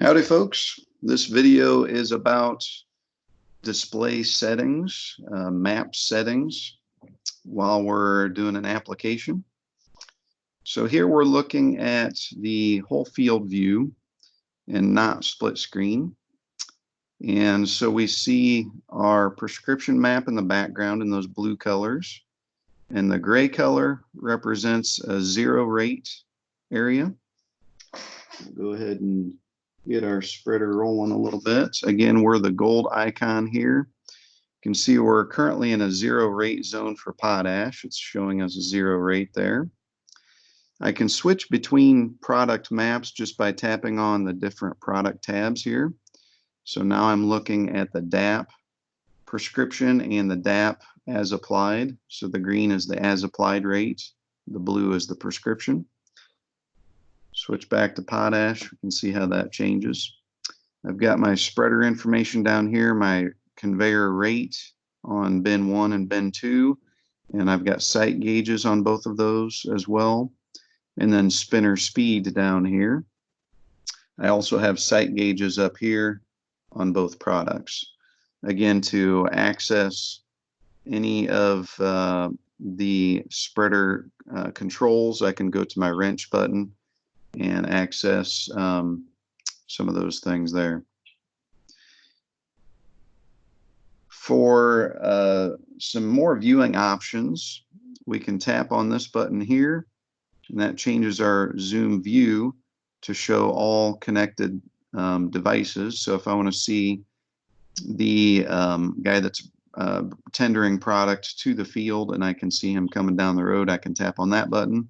Howdy folks, this video is about display settings, map settings while we're doing an application. So here we're looking at the whole field view and not split screen. And so we see our prescription map in the background in those blue colors. And the gray color represents a 0 rate area. We'll go ahead and get our spreader rolling a little bit. Again, we're the gold icon here. You can see we're currently in a 0 rate zone for potash. It's showing us a 0 rate there. I can switch between product maps just by tapping on the different product tabs here. So now I'm looking at the DAP prescription and the DAP as applied. So the green is the as applied rate, the blue is the prescription. Switch back to potash, we can see how that changes. I've got my spreader information down here, my conveyor rate on bin 1 and bin 2, and I've got sight gauges on both of those as well, and then spinner speed down here. I also have sight gauges up here on both products. Again, to access any of the spreader controls, I can go to my wrench button and access some of those things there. For some more viewing options, we can tap on this button here, and that changes our zoom view to show all connected devices. So if I want to see the guy that's tendering product to the field and I can see him coming down the road, I can tap on that button.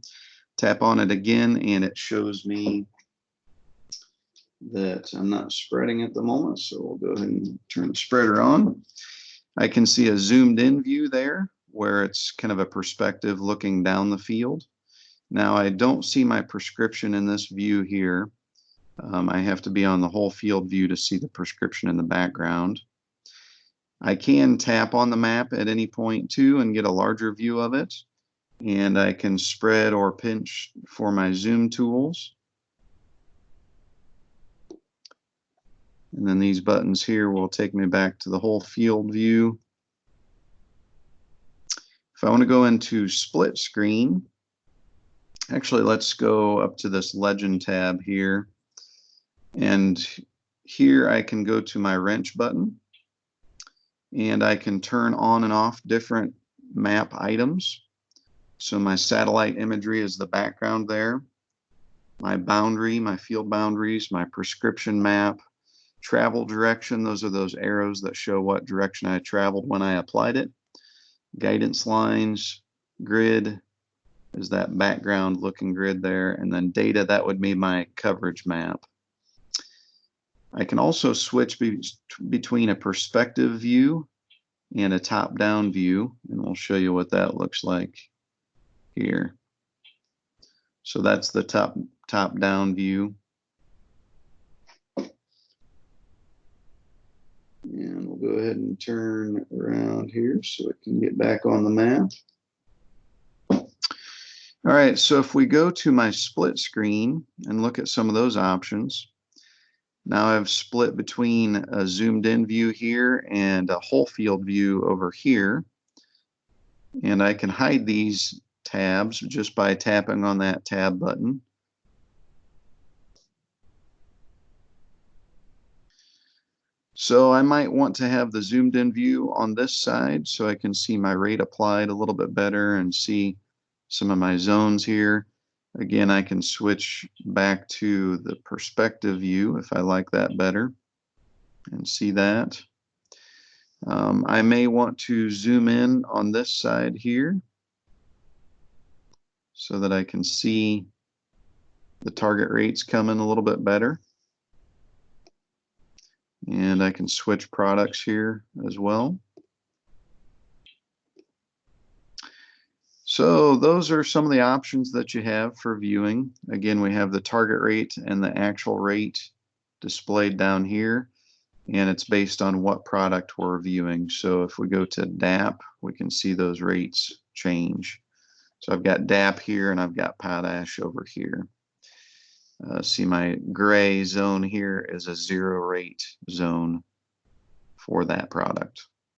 Tap on it again and it shows me that I'm not spreading at the moment, so we'll go ahead and turn the spreader on. I can see a zoomed in view there where it's kind of a perspective looking down the field. Now I don't see my prescription in this view here. I have to be on the whole field view to see the prescription in the background. I can tap on the map at any point too and get a larger view of it. And I can spread or pinch for my zoom tools. And then these buttons here will take me back to the whole field view. If I want to go into split screen, actually let's go up to this legend tab here. And here I can go to my wrench button and I can turn on and off different map items. So my satellite imagery is the background there. My boundary, my field boundaries, my prescription map, travel direction, those are those arrows that show what direction I traveled when I applied it. Guidance lines, grid is that background looking grid there, and then data, that would be my coverage map. I can also switch between a perspective view and a top-down view, and we'll show you what that looks like here. So that's the top-down view. And we'll go ahead and turn around here so it can get back on the map. All right, so if we go to my split screen and look at some of those options, now I've split between a zoomed in view here and a whole field view over here. And I can hide these tabs just by tapping on that tab button. So I might want to have the zoomed in view on this side so I can see my rate applied a little bit better and see some of my zones here. Again, I can switch back to the perspective view if I like that better and see that. I may want to zoom in on this side here so that I can see the target rates coming a little bit better. And I can switch products here as well. So those are some of the options that you have for viewing. Again, we have the target rate and the actual rate displayed down here, and it's based on what product we're viewing. So if we go to DAP, we can see those rates change. So I've got DAP here and I've got potash over here. See, my gray zone here is a 0 rate zone for that product.